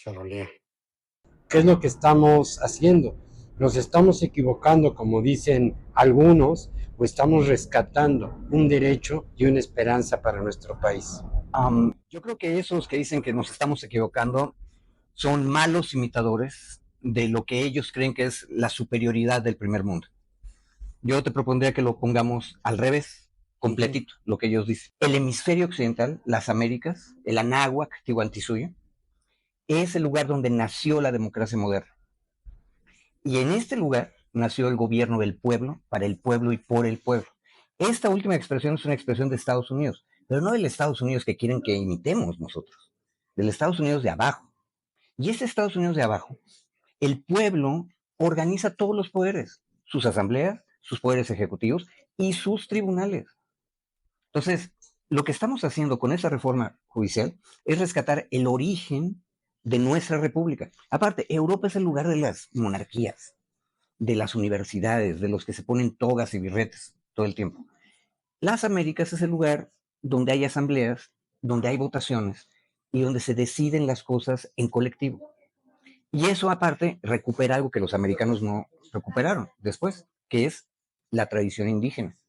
Charolea. ¿Qué es lo que estamos haciendo? ¿Nos estamos equivocando, como dicen algunos, o estamos rescatando un derecho y una esperanza para nuestro país? Yo creo que esos que dicen que nos estamos equivocando son malos imitadores de lo que ellos creen que es la superioridad del primer mundo. Yo te propondría que lo pongamos al revés, completito, lo que ellos dicen. El hemisferio occidental, las Américas, el Anáhuac, Tihuantisuyo, es el lugar donde nació la democracia moderna. Y en este lugar nació el gobierno del pueblo, para el pueblo y por el pueblo. Esta última expresión es una expresión de Estados Unidos, pero no del Estados Unidos que quieren que imitemos nosotros, del Estados Unidos de abajo. Y este Estados Unidos de abajo, el pueblo organiza todos los poderes, sus asambleas, sus poderes ejecutivos y sus tribunales. Entonces, lo que estamos haciendo con esa reforma judicial es rescatar el origen de nuestra república. Aparte, Europa es el lugar de las monarquías, de las universidades, de los que se ponen togas y birretes todo el tiempo. Las Américas es el lugar donde hay asambleas, donde hay votaciones y donde se deciden las cosas en colectivo. Y eso aparte recupera algo que los americanos no recuperaron después, que es la tradición indígena.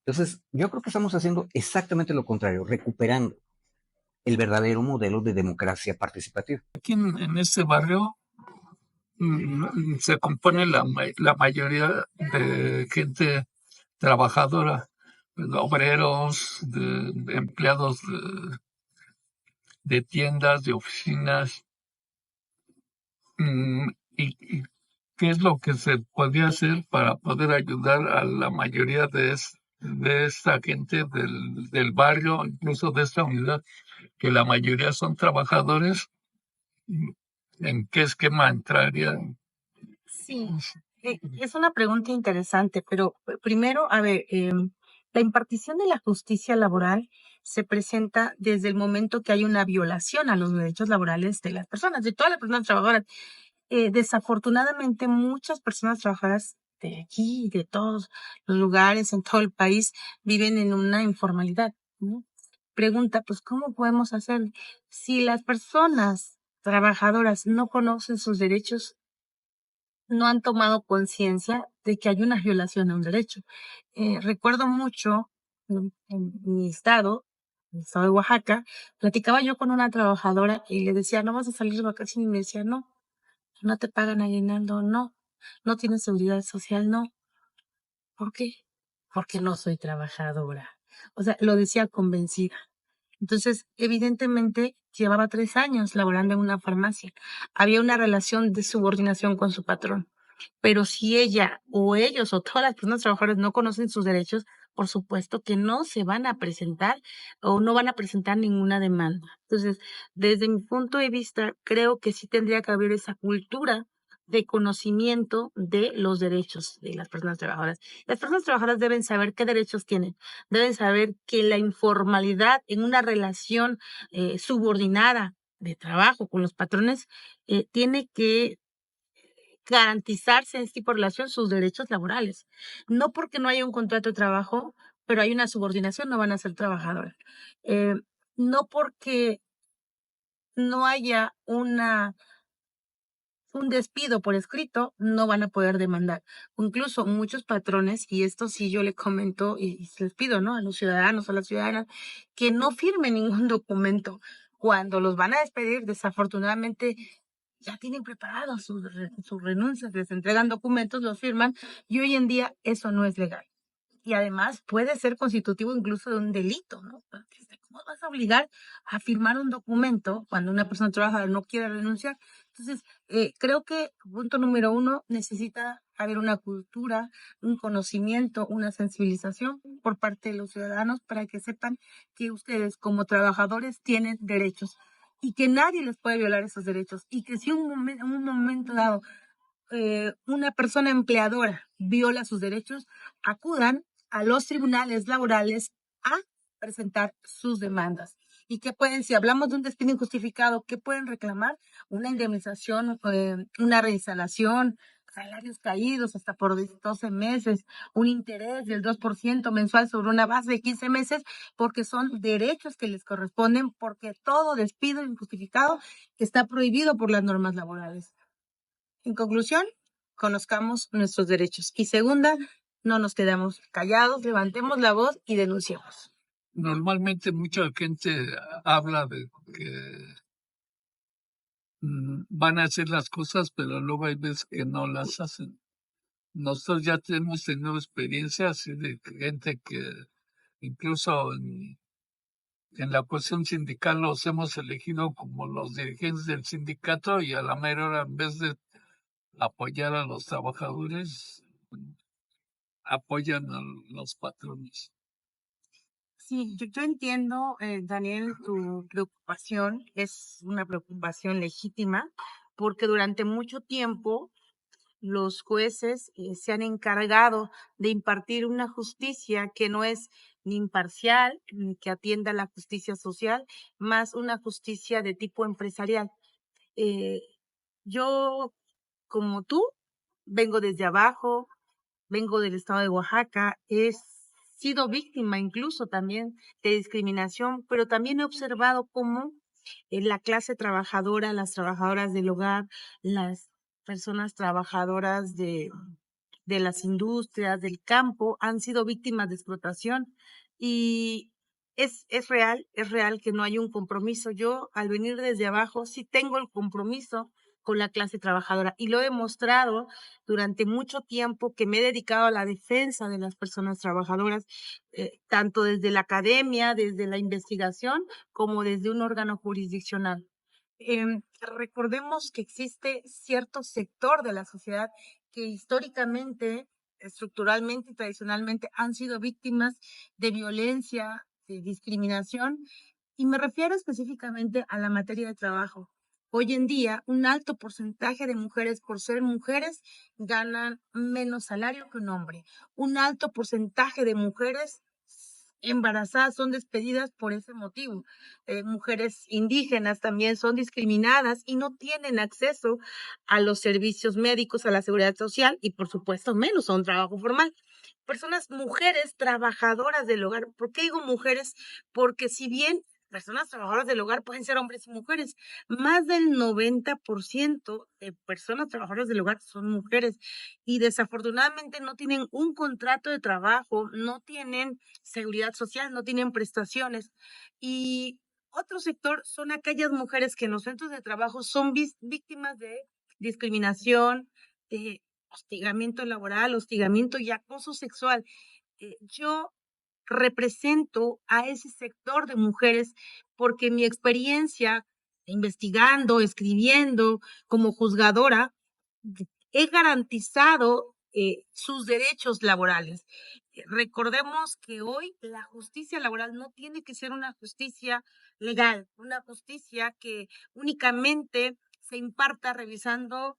Entonces, yo creo que estamos haciendo exactamente lo contrario, recuperando el verdadero modelo de democracia participativa. Aquí en este barrio se compone la mayoría de gente trabajadora, obreros, de empleados de tiendas, de oficinas. ¿Y qué es lo que se podría hacer para poder ayudar a la mayoría de esta gente del barrio, incluso de esta unidad, que la mayoría son trabajadores? ¿En qué esquema entraría? Sí, es una pregunta interesante, pero primero, a ver, la impartición de la justicia laboral se presenta desde el momento que hay una violación a los derechos laborales de las personas, de todas las personas trabajadoras. Desafortunadamente, muchas personas trabajadoras de aquí y de todos los lugares, en todo el país, viven en una informalidad, ¿no? Pregunta, pues, ¿cómo podemos hacer? Si las personas trabajadoras no conocen sus derechos, no han tomado conciencia de que hay una violación a un derecho. Recuerdo mucho en mi estado, el estado de Oaxaca, platicaba yo con una trabajadora y le decía, ¿no vas a salir de vacaciones? Y me decía, no te pagan aguinaldo, no tienes seguridad social, no. ¿Por qué? Porque no soy trabajadora. O sea, lo decía convencida. Entonces, evidentemente, llevaba 3 años laborando en una farmacia. Había una relación de subordinación con su patrón. Pero si ella o ellos o todas las personas trabajadoras no conocen sus derechos, por supuesto que no se van a presentar o no van a presentar ninguna demanda. Entonces, desde mi punto de vista, creo que sí tendría que haber esa cultura de conocimiento de los derechos de las personas trabajadoras. Las personas trabajadoras deben saber qué derechos tienen, deben saber que la informalidad en una relación subordinada de trabajo con los patrones tiene que garantizarse en este tipo de relación sus derechos laborales. No porque no haya un contrato de trabajo, pero hay una subordinación, no van a ser trabajadoras. Eh, no porque no haya un despido por escrito, no van a poder demandar. Incluso muchos patrones, y esto sí yo le comento y se les pido, ¿no? A los ciudadanos, a las ciudadanas, que no firmen ningún documento. Cuando los van a despedir, desafortunadamente, ya tienen preparados sus renuncias, les entregan documentos, los firman, y hoy en día eso no es legal. Y además puede ser constitutivo incluso de un delito, ¿no? ¿Cómo vas a obligar a firmar un documento cuando una persona trabajadora no quiere renunciar? Entonces, creo que punto número 1, necesita haber una cultura, un conocimiento, una sensibilización por parte de los ciudadanos para que sepan que ustedes como trabajadores tienen derechos y que nadie les puede violar esos derechos y que si en un momento dado una persona empleadora viola sus derechos, acudan a los tribunales laborales a presentar sus demandas. ¿Y qué pueden, si hablamos de un despido injustificado, qué pueden reclamar? Una indemnización, una reinstalación, salarios caídos hasta por 12 meses, un interés del 2% mensual sobre una base de 15 meses, porque son derechos que les corresponden, porque todo despido injustificado está prohibido por las normas laborales. En conclusión, conozcamos nuestros derechos. Y segunda, no nos quedamos callados, levantemos la voz y denunciemos. Normalmente mucha gente habla de que van a hacer las cosas, pero luego hay veces que no las hacen. Nosotros ya hemos tenido experiencias así de gente que incluso en la cuestión sindical los hemos elegido como los dirigentes del sindicato y a la mera hora, en vez de apoyar a los trabajadores, apoyan a los patrones. Sí, yo entiendo, Daniel, tu preocupación es una preocupación legítima, porque durante mucho tiempo los jueces se han encargado de impartir una justicia que no es ni imparcial, ni que atienda la justicia social, más una justicia de tipo empresarial. Eh, yo, como tú, vengo desde abajo, vengo del estado de Oaxaca, he sido víctima incluso también de discriminación, pero también he observado cómo la clase trabajadora, las trabajadoras del hogar, las personas trabajadoras de las industrias, del campo, han sido víctimas de explotación. Y es real que no hay un compromiso. Yo, al venir desde abajo, sí tengo el compromiso con la clase trabajadora y lo he demostrado durante mucho tiempo que me he dedicado a la defensa de las personas trabajadoras, tanto desde la academia, desde la investigación, como desde un órgano jurisdiccional. Recordemos que existe cierto sector de la sociedad que históricamente, estructuralmente y tradicionalmente han sido víctimas de violencia, de discriminación, y me refiero específicamente a la materia de trabajo. Hoy en día, un alto porcentaje de mujeres, por ser mujeres, ganan menos salario que un hombre. Un alto porcentaje de mujeres embarazadas son despedidas por ese motivo. Mujeres indígenas también son discriminadas y no tienen acceso a los servicios médicos, a la seguridad social y por supuesto menos a un trabajo formal. Personas, mujeres trabajadoras del hogar. ¿Por qué digo mujeres? Porque si bien personas trabajadoras del hogar pueden ser hombres y mujeres, más del 90% de personas trabajadoras del hogar son mujeres y desafortunadamente no tienen un contrato de trabajo, no tienen seguridad social, no tienen prestaciones. Y otro sector son aquellas mujeres que en los centros de trabajo son víctimas de discriminación, de hostigamiento laboral, hostigamiento y acoso sexual. Yo represento a ese sector de mujeres porque mi experiencia investigando, escribiendo como juzgadora, he garantizado sus derechos laborales. Recordemos que hoy la justicia laboral no tiene que ser una justicia legal, una justicia que únicamente se imparta revisando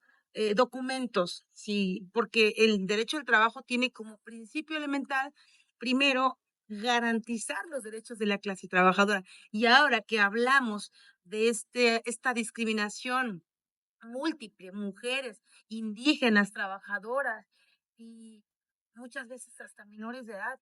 documentos, sí, porque el derecho al trabajo tiene como principio elemental, primero, garantizar los derechos de la clase trabajadora. Y ahora que hablamos de esta discriminación múltiple, mujeres, indígenas, trabajadoras y muchas veces hasta menores de edad,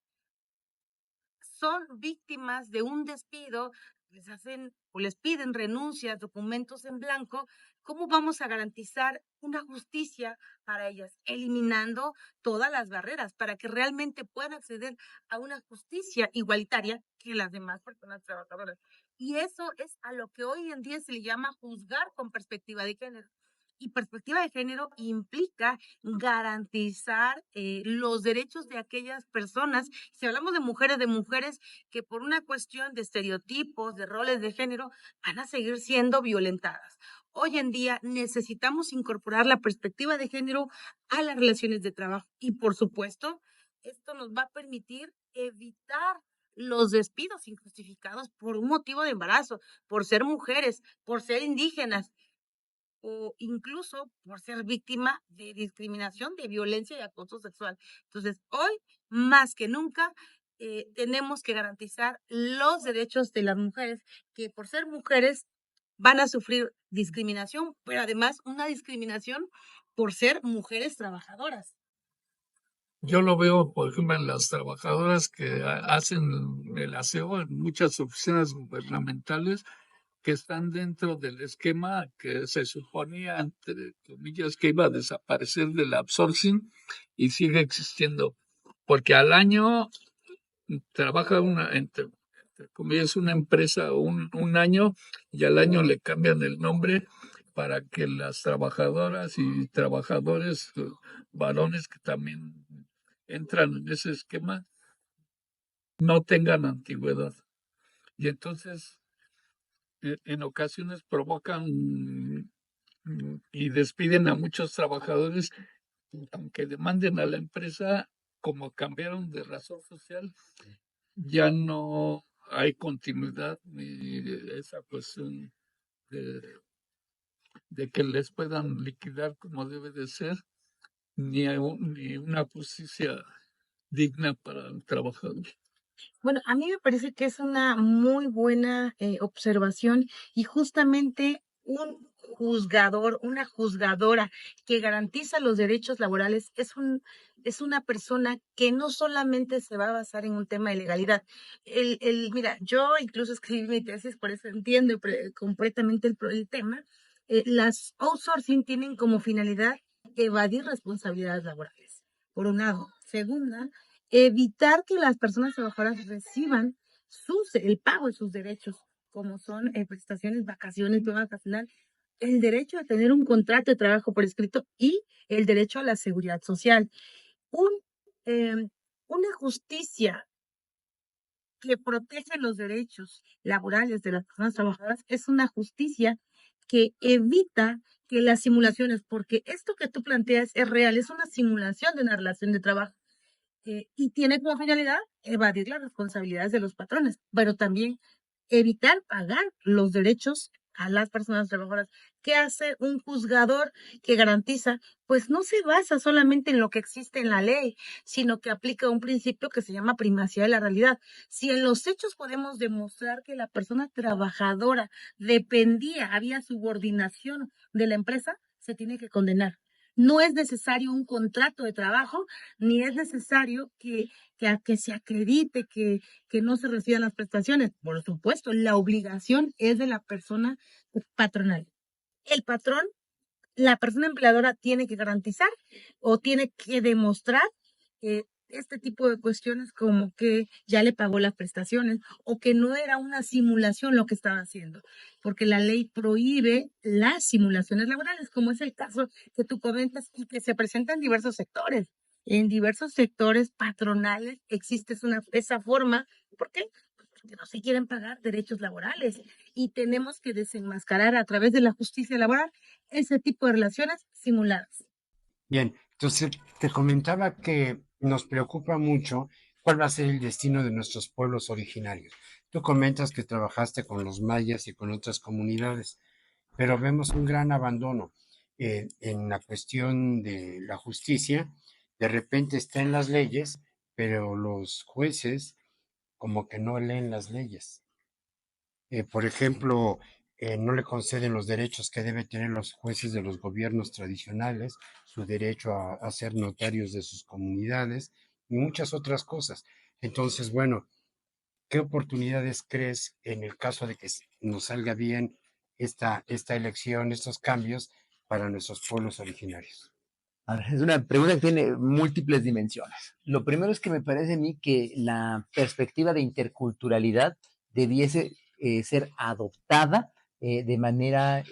son víctimas de un despido, les hacen o les piden renuncias, documentos en blanco. ¿Cómo vamos a garantizar una justicia para ellas? Eliminando todas las barreras para que realmente puedan acceder a una justicia igualitaria que las demás personas trabajadoras. Y eso es a lo que hoy en día se le llama juzgar con perspectiva de género. Y perspectiva de género implica garantizar los derechos de aquellas personas. Si hablamos de mujeres que por una cuestión de estereotipos, de roles de género, van a seguir siendo violentadas. Hoy en día necesitamos incorporar la perspectiva de género a las relaciones de trabajo. Y por supuesto, esto nos va a permitir evitar los despidos injustificados por un motivo de embarazo, por ser mujeres, por ser indígenas o incluso por ser víctima de discriminación, de violencia y acoso sexual. Entonces, hoy más que nunca tenemos que garantizar los derechos de las mujeres, que por ser mujeres van a sufrir discriminación, pero además una discriminación por ser mujeres trabajadoras. Yo lo veo, por ejemplo, en las trabajadoras que hacen el aseo en muchas oficinas gubernamentales que están dentro del esquema que se suponía, entre comillas, que iba a desaparecer del outsourcing y sigue existiendo. Porque al año trabaja entre comillas, una empresa un año y al año le cambian el nombre para que las trabajadoras y trabajadores varones que también entran en ese esquema no tengan antigüedad. Y entonces en ocasiones provocan y despiden a muchos trabajadores, aunque demanden a la empresa, como cambiaron de razón social, ya no hay continuidad ni esa cuestión de, de que les puedan liquidar como debe de ser, ni una justicia digna para el trabajador. Bueno, a mí me parece que es una muy buena observación y justamente un juzgador, una juzgadora que garantiza los derechos laborales es una persona que no solamente se va a basar en un tema de legalidad. Mira, yo incluso escribí mi tesis, por eso entiendo completamente el tema. Las outsourcing tienen como finalidad evadir responsabilidades laborales, por un lado. Segunda, evitar que las personas trabajadoras reciban el pago de sus derechos, como son prestaciones, vacaciones, plan vacacional, el derecho a tener un contrato de trabajo por escrito y el derecho a la seguridad social. Un, una justicia que protege los derechos laborales de las personas trabajadoras es una justicia que evita que las simulaciones, porque esto que tú planteas es real, es una simulación de una relación de trabajo y tiene como finalidad evadir las responsabilidades de los patrones, pero también evitar pagar los derechos a las personas trabajadoras. ¿Qué hace un juzgador que garantiza? Pues no se basa solamente en lo que existe en la ley, sino que aplica un principio que se llama primacía de la realidad. Si en los hechos podemos demostrar que la persona trabajadora dependía, había subordinación de la empresa, se tiene que condenar. No es necesario un contrato de trabajo, ni es necesario que se acredite que no se reciban las prestaciones. Por supuesto, la obligación es de la persona patronal. El patrón, la persona empleadora tiene que garantizar o tiene que demostrar este tipo de cuestiones como que ya le pagó las prestaciones o que no era una simulación lo que estaba haciendo, porque la ley prohíbe las simulaciones laborales, como es el caso que tú comentas y que se presenta en diversos sectores. En diversos sectores patronales existe esa forma. ¿Por qué? Porque no se quieren pagar derechos laborales y tenemos que desenmascarar a través de la justicia laboral ese tipo de relaciones simuladas. Bien, entonces te comentaba que nos preocupa mucho cuál va a ser el destino de nuestros pueblos originarios. Tú comentas que trabajaste con los mayas y con otras comunidades, pero vemos un gran abandono en la cuestión de la justicia. De repente está en las leyes, pero los jueces como que no leen las leyes. Por ejemplo, no le conceden los derechos que deben tener los jueces de los gobiernos tradicionales, su derecho a ser notarios de sus comunidades y muchas otras cosas. Entonces, bueno, ¿qué oportunidades crees en el caso de que nos salga bien esta elección, estos cambios para nuestros pueblos originarios? A ver, es una pregunta que tiene múltiples dimensiones. Lo primero es que me parece a mí que la perspectiva de interculturalidad debiese ser adoptada de manera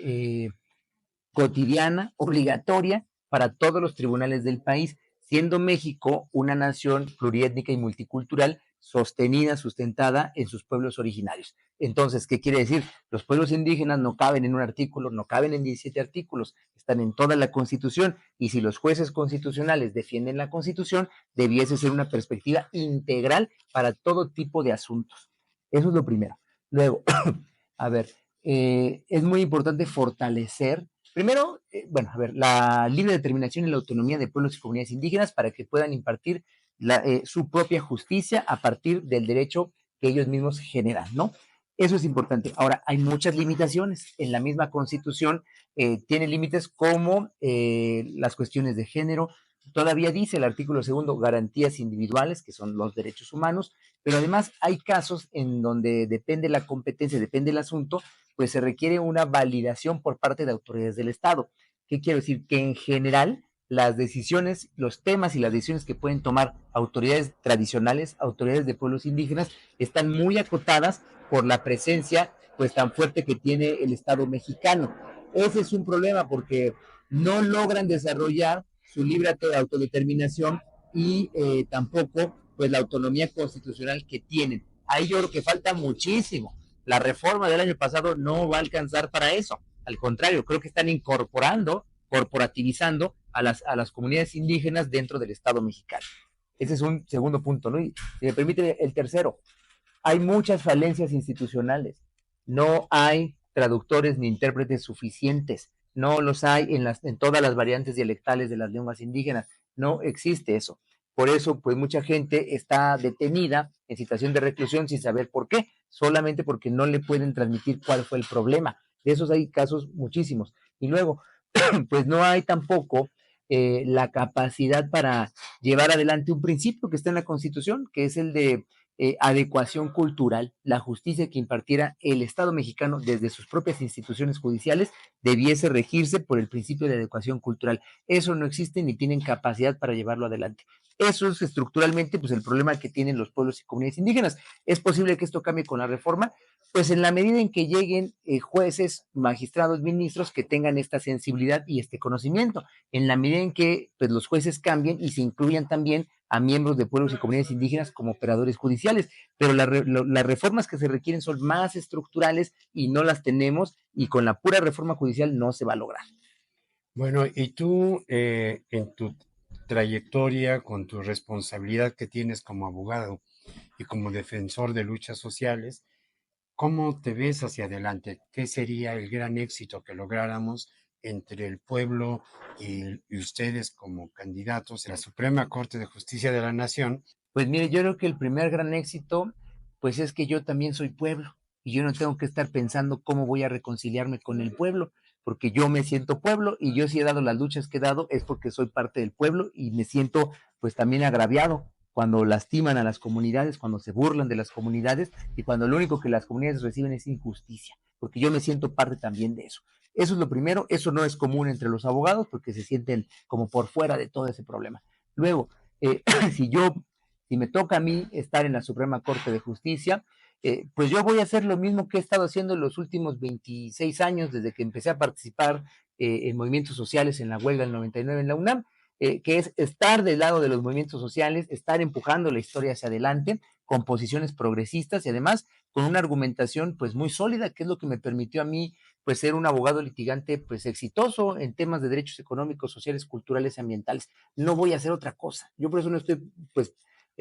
cotidiana, obligatoria para todos los tribunales del país, siendo México una nación pluriétnica y multicultural sostenida, sustentada en sus pueblos originarios. Entonces, ¿qué quiere decir? Los pueblos indígenas no caben en un artículo, no caben en 17 artículos, están en toda la Constitución y si los jueces constitucionales defienden la Constitución, debiese ser una perspectiva integral para todo tipo de asuntos. Eso es lo primero. Luego, a ver, es muy importante fortalecer primero, bueno, a ver, la libre determinación y la autonomía de pueblos y comunidades indígenas para que puedan impartir su propia justicia a partir del derecho que ellos mismos generan, ¿no? Eso es importante. Ahora, hay muchas limitaciones. En la misma Constitución tiene límites como las cuestiones de género. Todavía dice el artículo segundo garantías individuales, que son los derechos humanos, pero además hay casos en donde depende la competencia, depende el asunto, pues se requiere una validación por parte de autoridades del Estado. ¿Qué quiero decir? Que en general las decisiones, los temas y las decisiones que pueden tomar autoridades tradicionales, autoridades de pueblos indígenas, están muy acotadas por la presencia pues tan fuerte que tiene el Estado mexicano. Ese es un problema porque no logran desarrollar su libre autodeterminación y tampoco pues la autonomía constitucional que tienen. Ahí yo creo que falta muchísimo. La reforma del año pasado no va a alcanzar para eso. Al contrario, creo que están incorporando, corporativizando a las comunidades indígenas dentro del Estado mexicano. Ese es un segundo punto, ¿no? Y si me permite el tercero, hay muchas falencias institucionales. No hay traductores ni intérpretes suficientes. No los hay en todas las variantes dialectales de las lenguas indígenas. No existe eso. Por eso, pues mucha gente está detenida en situación de reclusión sin saber por qué, solamente porque no le pueden transmitir cuál fue el problema. De esos hay casos muchísimos. Y luego, pues no hay tampoco la capacidad para llevar adelante un principio que está en la Constitución, que es el de adecuación cultural. La justicia que impartiera el Estado mexicano desde sus propias instituciones judiciales debiese regirse por el principio de adecuación cultural. Eso no existe ni tienen capacidad para llevarlo adelante. Eso es estructuralmente pues, el problema que tienen los pueblos y comunidades indígenas. ¿Es posible que esto cambie con la reforma? Pues en la medida en que lleguen jueces, magistrados, ministros que tengan esta sensibilidad y este conocimiento, en la medida en que pues, los jueces cambien y se incluyan también a miembros de pueblos y comunidades indígenas como operadores judiciales, pero las reformas que se requieren son más estructurales y no las tenemos y con la pura reforma judicial no se va a lograr. Bueno, y tú en tu trayectoria, con tu responsabilidad que tienes como abogado y como defensor de luchas sociales, ¿cómo te ves hacia adelante? ¿Qué sería el gran éxito que lográramos entre el pueblo y ustedes como candidatos a la Suprema Corte de Justicia de la Nación? Pues mire, yo creo que el primer gran éxito, pues es que yo también soy pueblo y yo no tengo que estar pensando cómo voy a reconciliarme con el pueblo, porque yo me siento pueblo y yo si he dado las luchas que he dado es porque soy parte del pueblo y me siento pues también agraviado cuando lastiman a las comunidades, cuando se burlan de las comunidades y cuando lo único que las comunidades reciben es injusticia, porque yo me siento parte también de eso. Eso es lo primero, eso no es común entre los abogados porque se sienten como por fuera de todo ese problema. Luego, si yo si me toca a mí estar en la Suprema Corte de Justicia, pues yo voy a hacer lo mismo que he estado haciendo en los últimos 26 años, desde que empecé a participar en movimientos sociales en la huelga del 99 en la UNAM, que es estar del lado de los movimientos sociales, estar empujando la historia hacia adelante con posiciones progresistas y además con una argumentación pues muy sólida, que es lo que me permitió a mí pues ser un abogado litigante pues exitoso en temas de derechos económicos, sociales, culturales y ambientales. No voy a hacer otra cosa. Yo por eso no estoy pues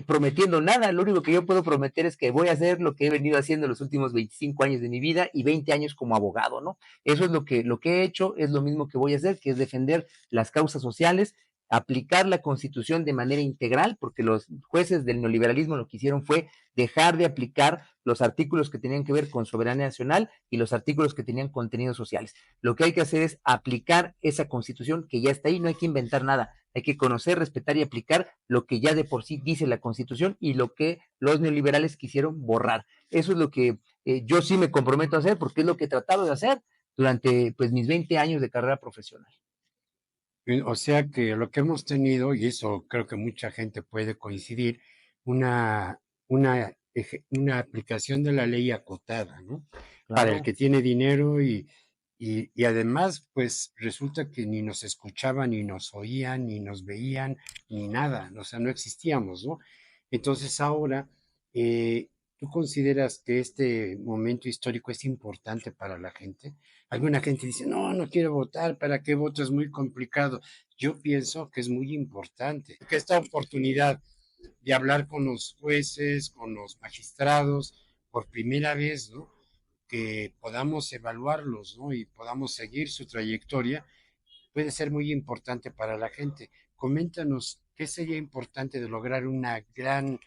prometiendo nada, lo único que yo puedo prometer es que voy a hacer lo que he venido haciendo los últimos 25 años de mi vida y 20 años como abogado, ¿no? Eso es lo que he hecho, es lo mismo que voy a hacer, que es defender las causas sociales, aplicar la Constitución de manera integral, porque los jueces del neoliberalismo lo que hicieron fue dejar de aplicar los artículos que tenían que ver con soberanía nacional y los artículos que tenían contenidos sociales. Lo que hay que hacer es aplicar esa Constitución que ya está ahí, no hay que inventar nada, hay que conocer, respetar y aplicar lo que ya de por sí dice la Constitución y lo que los neoliberales quisieron borrar. Eso es lo que yo sí me comprometo a hacer porque es lo que he tratado de hacer durante pues mis 20 años de carrera profesional. O sea que lo que hemos tenido, y eso creo que mucha gente puede coincidir, una, una aplicación de la ley acotada, ¿no? Para el Claro. que tiene dinero y además, pues resulta que ni nos escuchaban, ni nos oían, ni nos veían, ni nada, o sea, no existíamos, ¿no? Entonces ahora, ¿tú consideras que este momento histórico es importante para la gente? Alguna gente dice, no, no quiero votar, ¿para qué voto? Es muy complicado. Yo pienso que es muy importante, que esta oportunidad de hablar con los jueces, con los magistrados, por primera vez, ¿no? Que podamos evaluarlos, ¿no? Y podamos seguir su trayectoria, puede ser muy importante para la gente. Coméntanos qué sería importante de lograr una gran,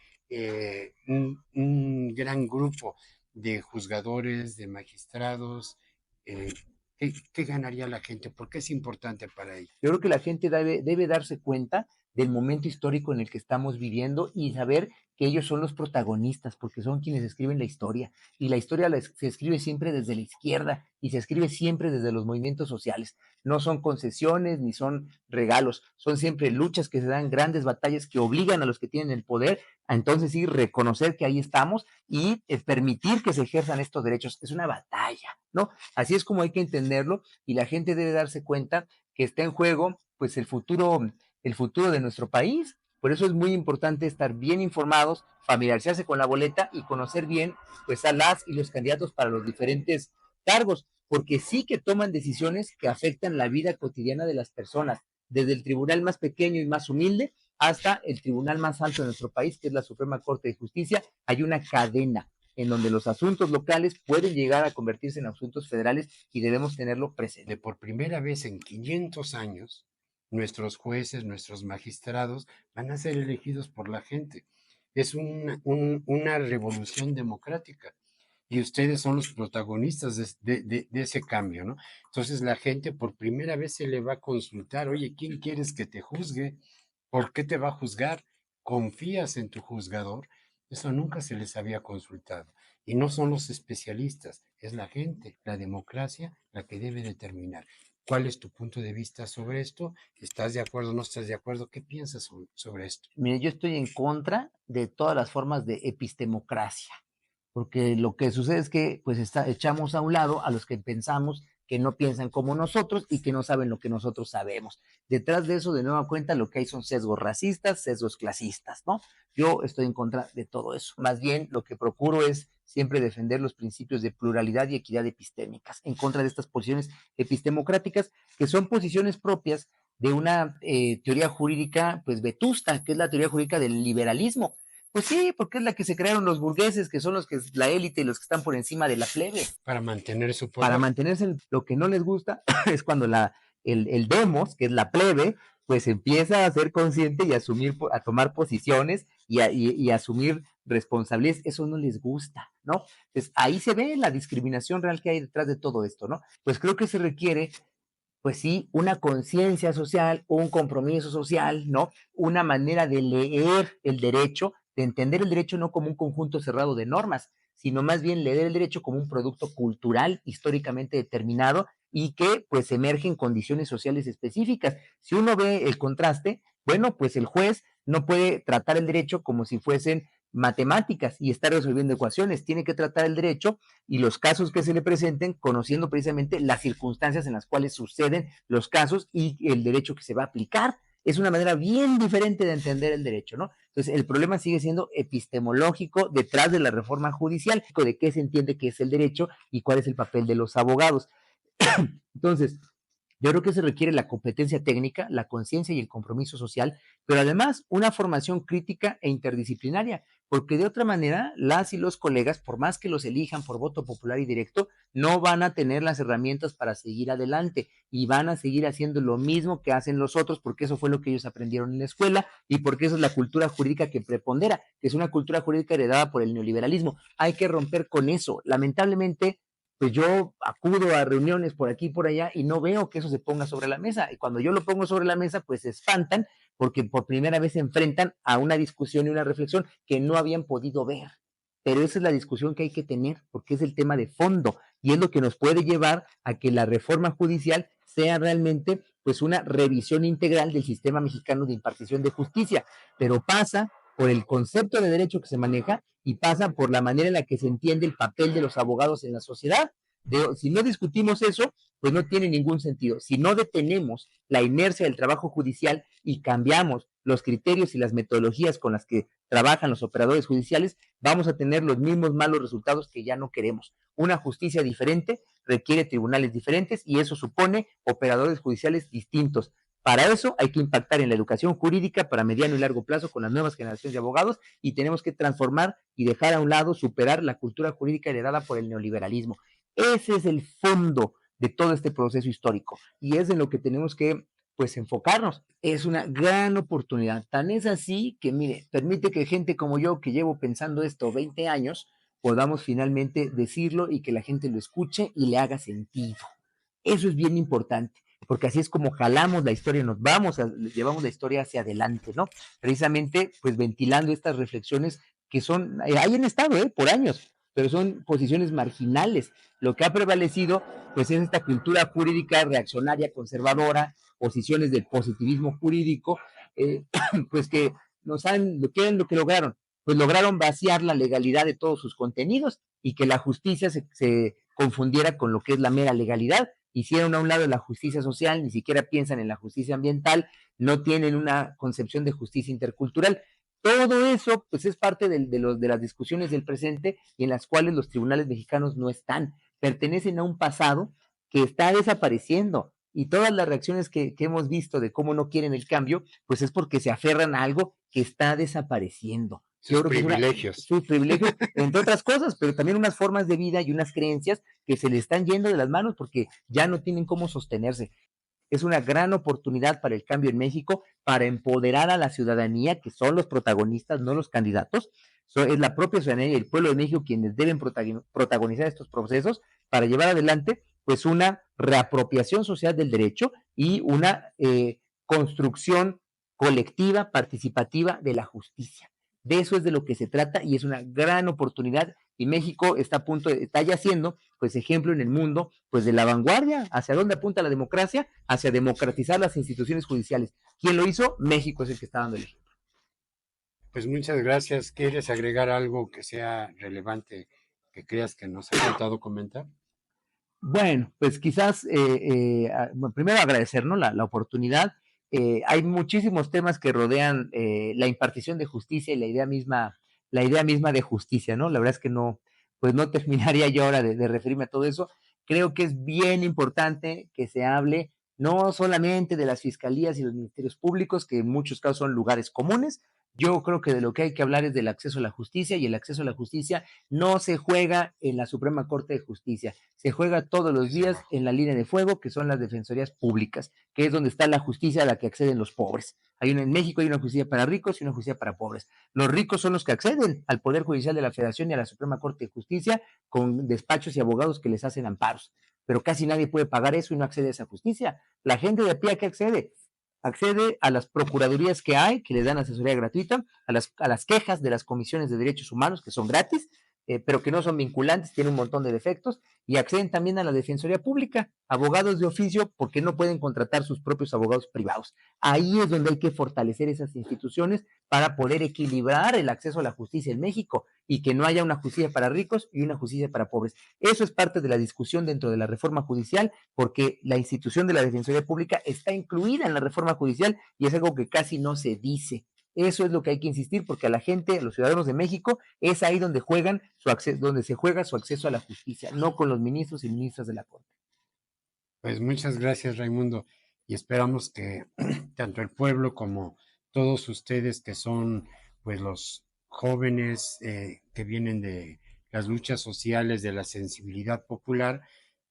un gran grupo de juzgadores, de magistrados? Eh, ¿qué ganaría la gente? ¿Por qué es importante para ellos? Yo creo que la gente debe darse cuenta del momento histórico en el que estamos viviendo y saber que ellos son los protagonistas, porque son quienes escriben la historia. Y la historia se escribe siempre desde la izquierda y se escribe siempre desde los movimientos sociales. No son concesiones ni son regalos, son siempre luchas que se dan, grandes batallas que obligan a los que tienen el poder a entonces sí reconocer que ahí estamos y permitir que se ejerzan estos derechos. Es una batalla, ¿no? Así es como hay que entenderlo y la gente debe darse cuenta que está en juego pues el futuro de nuestro país. Por eso es muy importante estar bien informados, familiarizarse con la boleta y conocer bien pues a las y los candidatos para los diferentes cargos, porque sí que toman decisiones que afectan la vida cotidiana de las personas, desde el tribunal más pequeño y más humilde hasta el tribunal más alto de nuestro país, que es la Suprema Corte de Justicia. Hay una cadena en donde los asuntos locales pueden llegar a convertirse en asuntos federales y debemos tenerlo presente. Por primera vez en 500 años, nuestros jueces, nuestros magistrados van a ser elegidos por la gente. Es una revolución democrática y ustedes son los protagonistas de ese cambio, ¿no? Entonces la gente por primera vez se le va a consultar, oye, ¿quién quieres que te juzgue? ¿Por qué te va a juzgar? ¿Confías en tu juzgador? Eso nunca se les había consultado. Y no son los especialistas, es la gente, la democracia, la que debe determinar. ¿Cuál es tu punto de vista sobre esto? ¿Estás de acuerdo o no estás de acuerdo? ¿Qué piensas sobre esto? Mire, yo estoy en contra de todas las formas de epistemocracia, porque lo que sucede es que pues echamos a un lado a los que pensamos que no piensan como nosotros y que no saben lo que nosotros sabemos. Detrás de eso, de nueva cuenta, lo que hay son sesgos racistas, sesgos clasistas, ¿no? Yo estoy en contra de todo eso. Más bien, lo que procuro es siempre defender los principios de pluralidad y equidad epistémicas, en contra de estas posiciones epistemocráticas, que son posiciones propias de una teoría jurídica, pues vetusta, que es la teoría jurídica del liberalismo. Pues sí, porque es la que se crearon los burgueses, que son los que es la élite y los que están por encima de la plebe. Para mantener su poder. Para mantenerse, lo que no les gusta es cuando el demos, que es la plebe, pues empieza a ser consciente y a tomar posiciones y asumir responsabilidades. Eso no les gusta, ¿no? Entonces ahí se ve la discriminación real que hay detrás de todo esto, ¿no? Pues creo que se requiere pues sí, una conciencia social, un compromiso social, ¿no? Una manera de leer el derecho, de entender el derecho no como un conjunto cerrado de normas, sino más bien leer el derecho como un producto cultural históricamente determinado y que pues emerge en condiciones sociales específicas. Si uno ve el contraste, bueno, pues el juez no puede tratar el derecho como si fuesen matemáticas y estar resolviendo ecuaciones, tiene que tratar el derecho y los casos que se le presenten, conociendo precisamente las circunstancias en las cuales suceden los casos y el derecho que se va a aplicar. Es una manera bien diferente de entender el derecho, ¿no? Entonces, el problema sigue siendo epistemológico detrás de la reforma judicial, de qué se entiende que es el derecho y cuál es el papel de los abogados. Entonces, yo creo que se requiere la competencia técnica, la conciencia y el compromiso social, pero además una formación crítica e interdisciplinaria, porque de otra manera las y los colegas, por más que los elijan por voto popular y directo, no van a tener las herramientas para seguir adelante y van a seguir haciendo lo mismo que hacen los otros, porque eso fue lo que ellos aprendieron en la escuela y porque eso es la cultura jurídica que prepondera, que es una cultura jurídica heredada por el neoliberalismo. Hay que romper con eso. Lamentablemente, pues yo acudo a reuniones por aquí y por allá y no veo que eso se ponga sobre la mesa. Y cuando yo lo pongo sobre la mesa, pues se espantan porque por primera vez se enfrentan a una discusión y una reflexión que no habían podido ver. Pero esa es la discusión que hay que tener porque es el tema de fondo y es lo que nos puede llevar a que la reforma judicial sea realmente pues una revisión integral del sistema mexicano de impartición de justicia. Pero pasa por el concepto de derecho que se maneja y pasa por la manera en la que se entiende el papel de los abogados en la sociedad. Si no discutimos eso, pues no tiene ningún sentido. Si no detenemos la inercia del trabajo judicial y cambiamos los criterios y las metodologías con las que trabajan los operadores judiciales, vamos a tener los mismos malos resultados que ya no queremos. Una justicia diferente requiere tribunales diferentes y eso supone operadores judiciales distintos. Para eso hay que impactar en la educación jurídica para mediano y largo plazo con las nuevas generaciones de abogados y tenemos que transformar y dejar a un lado, superar la cultura jurídica heredada por el neoliberalismo. Ese es el fondo de todo este proceso histórico y es en lo que tenemos que pues enfocarnos. Es una gran oportunidad. Tan es así que, mire, permite que gente como yo, que llevo pensando esto 20 años, podamos finalmente decirlo y que la gente lo escuche y le haga sentido. Eso es bien importante, porque así es como jalamos la historia, llevamos la historia hacia adelante, ¿no? Precisamente, pues ventilando estas reflexiones que son, ahí han estado, por años, pero son posiciones marginales. Lo que ha prevalecido, pues es esta cultura jurídica reaccionaria, conservadora, posiciones del positivismo jurídico, eh, pues que lo que lograron? Pues lograron vaciar la legalidad de todos sus contenidos y que la justicia se confundiera con lo que es la mera legalidad. Hicieron a un lado la justicia social, ni siquiera piensan en la justicia ambiental, no tienen una concepción de justicia intercultural. Todo eso, pues, es parte de las discusiones del presente y en las cuales los tribunales mexicanos no están. Pertenecen a un pasado que está desapareciendo. Y todas las reacciones que hemos visto de cómo no quieren el cambio, pues es porque se aferran a algo que está desapareciendo. Yo Sus creo que privilegios. sus privilegios, entre otras cosas, pero también unas formas de vida y unas creencias que se le están yendo de las manos porque ya no tienen cómo sostenerse. Es una gran oportunidad para el cambio en México, para empoderar a la ciudadanía, que son los protagonistas, no los candidatos. Es la propia ciudadanía y el pueblo de México quienes deben protagonizar estos procesos para llevar adelante pues una reapropiación social del derecho y una construcción colectiva, participativa de la justicia. De eso es de lo que se trata y es una gran oportunidad y México está ya siendo pues ejemplo en el mundo pues de la vanguardia, hacia dónde apunta la democracia, hacia democratizar las instituciones judiciales. ¿Quién lo hizo? México es el que está dando el ejemplo. Pues muchas gracias. ¿Quieres agregar algo que sea relevante que creas que nos ha faltado comentar? Bueno, pues quizás bueno, primero agradecer, ¿no? la oportunidad. Hay muchísimos temas que rodean la impartición de justicia y la idea misma de justicia, ¿no? La verdad es que no, pues no terminaría yo ahora de referirme a todo eso. Creo que es bien importante que se hable no solamente de las fiscalías y los ministerios públicos, que en muchos casos son lugares comunes. Yo creo que de lo que hay que hablar es del acceso a la justicia y el acceso a la justicia no se juega en la Suprema Corte de Justicia, se juega todos los días en la línea de fuego, que son las defensorías públicas, que es donde está la justicia a la que acceden los pobres. En México hay una justicia para ricos y una justicia para pobres. Los ricos son los que acceden al Poder Judicial de la Federación y a la Suprema Corte de Justicia con despachos y abogados que les hacen amparos. Pero casi nadie puede pagar eso y no accede a esa justicia. La gente de a pie, ¿a qué accede? Accede a las procuradurías que hay, que les dan asesoría gratuita, a las quejas de las comisiones de derechos humanos, que son gratis, pero que no son vinculantes, tienen un montón de defectos, y acceden también a la Defensoría Pública, abogados de oficio, porque no pueden contratar sus propios abogados privados. Ahí es donde hay que fortalecer esas instituciones para poder equilibrar el acceso a la justicia en México y que no haya una justicia para ricos y una justicia para pobres. Eso es parte de la discusión dentro de la reforma judicial, porque la institución de la Defensoría Pública está incluida en la reforma judicial y es algo que casi no se dice. Eso es lo que hay que insistir, porque a la gente, a los ciudadanos de México, es ahí donde donde se juega su acceso a la justicia, no con los ministros y ministras de la Corte. Pues muchas gracias, Raimundo, y esperamos que tanto el pueblo como todos ustedes que son pues los jóvenes que vienen de las luchas sociales, de la sensibilidad popular,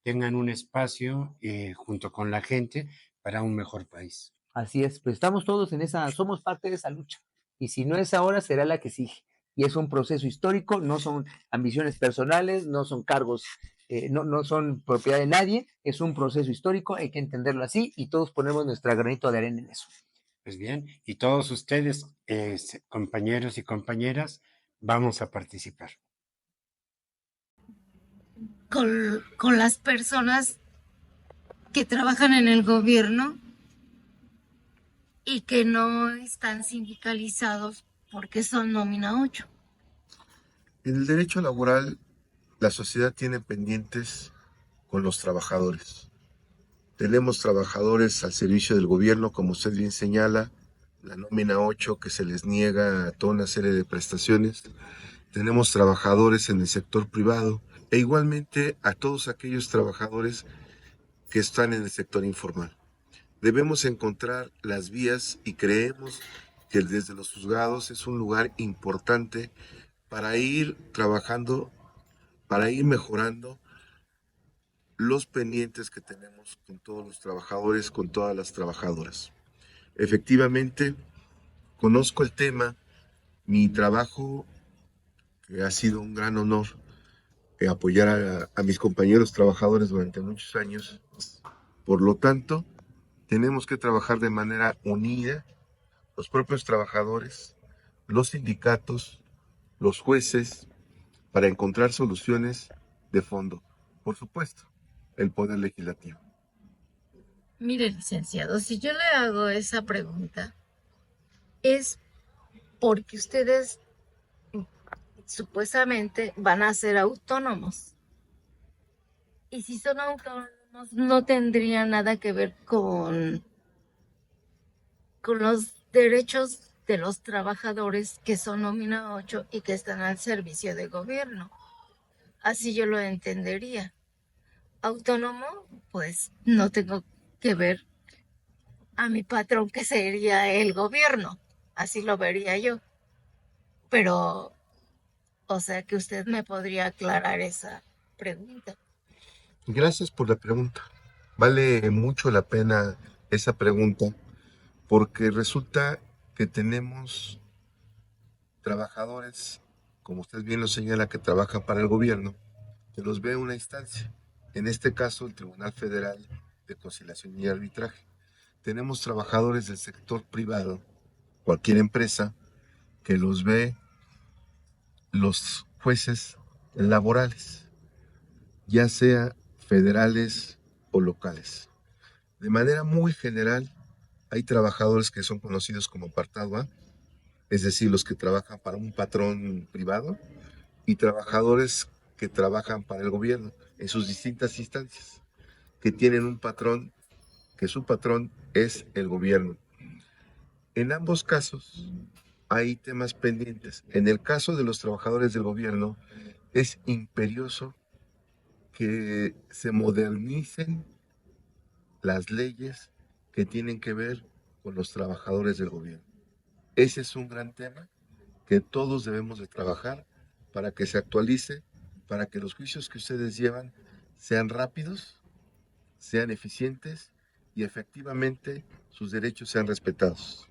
tengan un espacio junto con la gente para un mejor país. Así es, pues estamos todos somos parte de esa lucha. Y si no es ahora, será la que sigue. Y es un proceso histórico, no son ambiciones personales, no son cargos, no son propiedad de nadie, es un proceso histórico, hay que entenderlo así y todos ponemos nuestra granito de arena en eso. Pues bien, y todos ustedes, compañeros y compañeras, vamos a participar. Con las personas que trabajan en el gobierno y que no están sindicalizados porque son nómina 8. En el derecho laboral, la sociedad tiene pendientes con los trabajadores. Tenemos trabajadores al servicio del gobierno, como usted bien señala, la nómina 8 que se les niega toda una serie de prestaciones. Tenemos trabajadores en el sector privado e igualmente a todos aquellos trabajadores que están en el sector informal. Debemos encontrar las vías y creemos que desde los juzgados es un lugar importante para ir trabajando, para ir mejorando los pendientes que tenemos con todos los trabajadores, con todas las trabajadoras. Efectivamente, conozco el tema, mi trabajo que ha sido un gran honor apoyar a mis compañeros trabajadores durante muchos años. Por lo tanto, tenemos que trabajar de manera unida, los propios trabajadores, los sindicatos, los jueces, para encontrar soluciones de fondo. Por supuesto, el Poder Legislativo. Mire, licenciado, si yo le hago esa pregunta, es porque ustedes supuestamente van a ser autónomos. Y si son autónomos, no tendría nada que ver con los derechos de los trabajadores que son nómina 8 y que están al servicio de gobierno. Así yo lo entendería. Autónomo, pues no tengo que ver a mi patrón, que sería el gobierno. Así lo vería yo. Pero, o sea que usted me podría aclarar esa pregunta. Gracias por la pregunta. Vale mucho la pena esa pregunta porque resulta que tenemos trabajadores, como usted bien lo señala, que trabajan para el gobierno, que los ve una instancia. En este caso, el Tribunal Federal de Conciliación y Arbitraje. Tenemos trabajadores del sector privado, cualquier empresa, que los ve los jueces laborales, ya sea federales o locales. De manera muy general, hay trabajadores que son conocidos como apartado A, es decir, los que trabajan para un patrón privado, y trabajadores que trabajan para el gobierno en sus distintas instancias, que tienen un patrón, que su patrón es el gobierno. En ambos casos hay temas pendientes. En el caso de los trabajadores del gobierno, es imperioso que se modernicen las leyes que tienen que ver con los trabajadores del gobierno. Ese es un gran tema que todos debemos de trabajar para que se actualice, para que los juicios que ustedes llevan sean rápidos, sean eficientes y efectivamente sus derechos sean respetados.